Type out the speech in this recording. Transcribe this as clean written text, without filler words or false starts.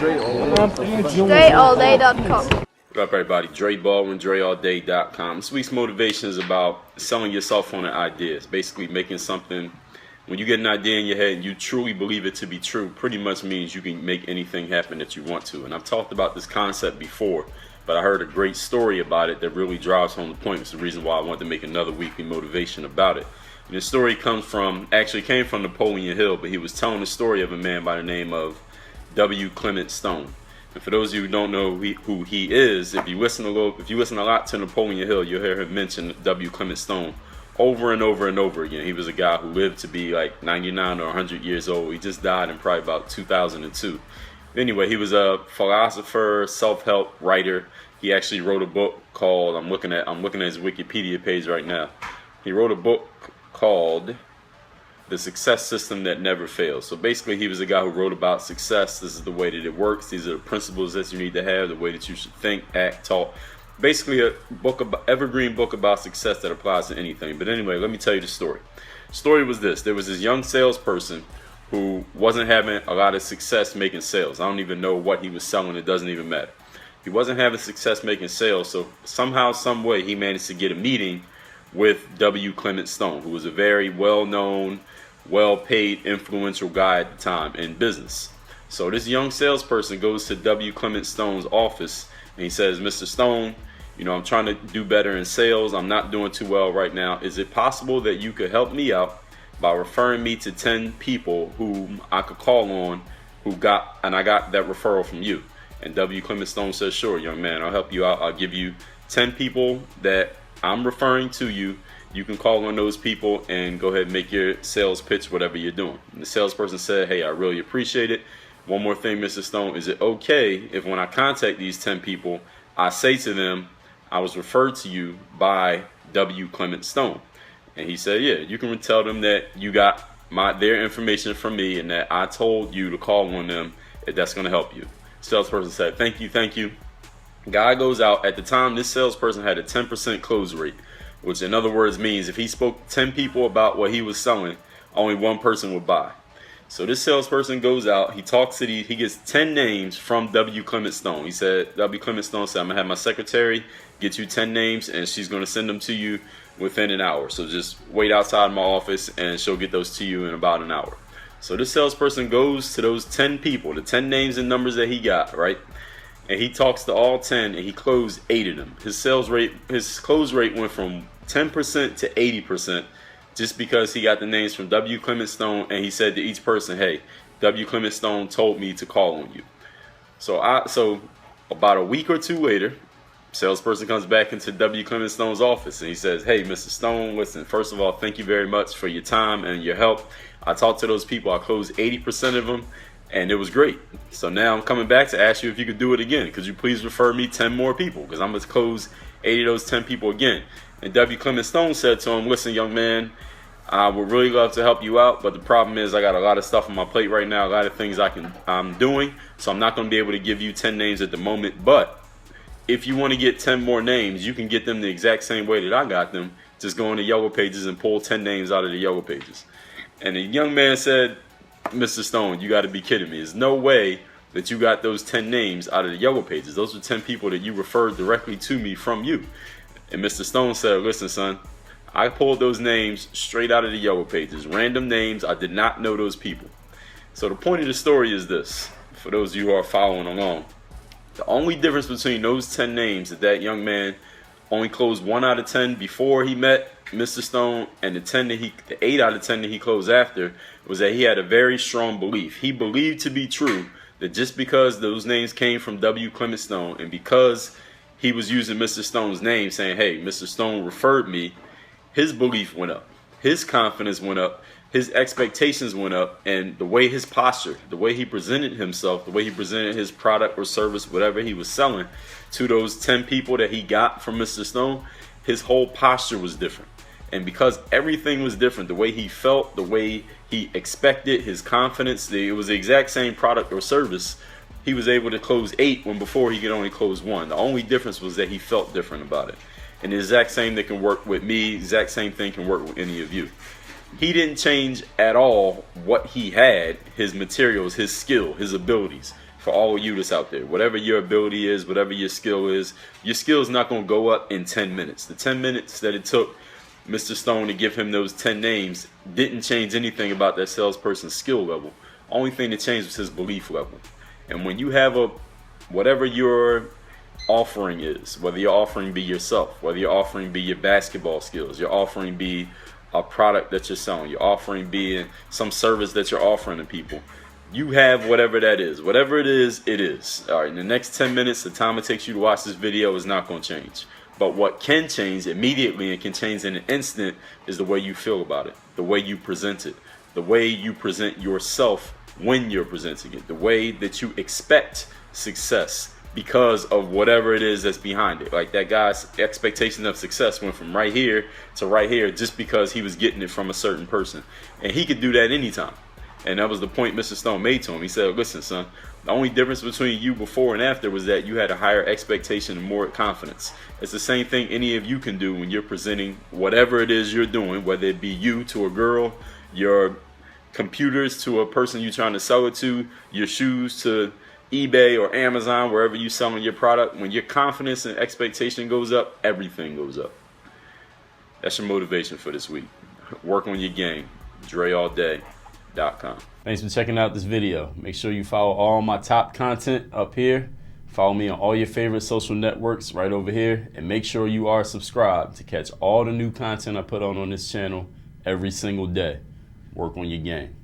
DreAllDay.com. What up, everybody? Dre Baldwin, DreAllDay.com. This week's motivation is about selling yourself on an idea. It's basically making something, when you get an idea in your head and you truly believe it to be true, pretty much means you can make anything happen that you want to. And I've talked about this concept before, but I heard a great story about it that really drives home the point. It's the reason why I wanted to make another weekly motivation about it. And this story came from Napoleon Hill, but he was telling the story of a man by the name of W. Clement Stone. And for those of you who don't know who he is, if you listen a lot to Napoleon Hill, you'll hear him mention W. Clement Stone over and over and over again. He was a guy who lived to be like 99 or 100 years old. He just died in probably about 2002. Anyway, he was a philosopher, self-help writer. He actually wrote a book called, I'm looking at his Wikipedia page right now. He wrote a book called The Success System That Never Fails. So basically, he was a guy who wrote about success. This is the way that it works. These are the principles that you need to have, the way that you should think, act, talk. Basically, evergreen book about success that applies to anything. But anyway, let me tell you the story. The story was this. There was this young salesperson who wasn't having a lot of success making sales. I don't even know what he was selling. It doesn't even matter. He wasn't having success making sales. So somehow, some way, he managed to get a meeting with W. Clement Stone, who was a very well-known, well-paid, influential guy at the time in business. So this young salesperson goes to W. Clement Stone's office and he says, Mr. Stone, I'm trying to do better in sales. I'm not doing too well right now. Is it possible that you could help me out by referring me to 10 people whom I could call on I got that referral from you? And W. Clement Stone says, sure, young man, I'll help you out. I'll give you 10 people that I'm referring to you. You can call on those people and go ahead and make your sales pitch, whatever you're doing. And the salesperson said, hey, I really appreciate it. One more thing, Mr. Stone, is it okay if when I contact these 10 people, I say to them, I was referred to you by W. Clement Stone? And he said, yeah, you can tell them that you got their information from me and that I told you to call on them if that's going to help you. Salesperson said, thank you. Guy goes out. At the time, this salesperson had a 10% close rate, which in other words means if he spoke to 10 people about what he was selling, only one person would buy. So this salesperson goes out, he gets 10 names from W. Clement Stone. He said, W. Clement Stone said, I'm going to have my secretary get you 10 names and she's going to send them to you within an hour. So just wait outside my office and she'll get those to you in about an hour. So this salesperson goes to those 10 people, the 10 names and numbers that he got, right? And he talks to all 10 and he closed 8 of them. His close rate went from 10% to 80% just because he got the names from W. Clement Stone and he said to each person, hey, W. Clement Stone told me to call on you. So about a week or two later, salesperson comes back into W. Clement Stone's office and he says, hey, Mr. Stone, listen, first of all, thank you very much for your time and your help. I talked to those people. I closed 80% of them. And it was great. So now I'm coming back to ask you if you could do it again. Could you please refer me 10 more people? Because I'm going to close 80 of those 10 people again. And W. Clement Stone said to him, listen, young man, I would really love to help you out. But the problem is I got a lot of stuff on my plate right now. A lot of things I'm doing. So I'm not going to be able to give you 10 names at the moment. But if you want to get 10 more names, you can get them the exact same way that I got them. Just go into Yellow Pages and pull 10 names out of the Yellow Pages. And the young man said, Mr. Stone, you got to be kidding me. There's no way that you got those 10 names out of the Yellow Pages. Those were 10 people that you referred directly to me from you. And Mr. Stone said, listen, son, I pulled those names straight out of the Yellow Pages. Random names. I did not know those people. So the point of the story is this, for those of you who are following along. The only difference between those 10 names that young man only closed 1 out of 10 before he met Mr. Stone and the 8 out of 10 that he closed after was that he had a very strong belief. He believed to be true that just because those names came from W. Clement Stone and because he was using Mr. Stone's name saying, hey, Mr. Stone referred me, his belief went up. His confidence went up. His expectations went up. And the way his posture, the way he presented himself, the way he presented his product or service, whatever he was selling to those 10 people that he got from Mr. Stone, his whole posture was different. And because everything was different, the way he felt, the way he expected, his confidence, it was the exact same product or service, he was able to close 8 when before he could only close 1. The only difference was that he felt different about it. And the exact same that can work with me, exact same thing can work with any of you. He didn't change at all what he had, his materials, his skill, his abilities. for all of you that's out there. Whatever your ability is, whatever your skill is not going to go up in 10 minutes. The 10 minutes that it took Mr. Stone to give him those 10 names didn't change anything about that salesperson's skill level. Only thing that changed was his belief level. And when you have whatever your offering is, whether your offering be yourself, whether your offering be your basketball skills, your offering be a product that you're selling, your offering be some service that you're offering to people, you have whatever that is. Whatever it is, it is. All right, in the next 10 minutes, the time it takes you to watch this video is not going to change. But what can change immediately and can change in an instant is the way you feel about it, the way you present it, the way you present yourself when you're presenting it, the way that you expect success because of whatever it is that's behind it. Like that guy's expectation of success went from right here to right here just because he was getting it from a certain person. And he could do that anytime. And that was the point Mr. Stone made to him. He said, listen, son, the only difference between you before and after was that you had a higher expectation and more confidence. It's the same thing any of you can do when you're presenting whatever it is you're doing, whether it be you to a girl, your computers to a person you're trying to sell it to, your shoes to eBay or Amazon, wherever you're selling your product. When your confidence and expectation goes up, everything goes up. That's your motivation for this week. Work on your game. DreAllDay.com. Thanks for checking out this video. Make sure you follow all my top content up here. Follow me on all your favorite social networks right over here. And make sure you are subscribed to catch all the new content I put on this channel every single day. Work on your game.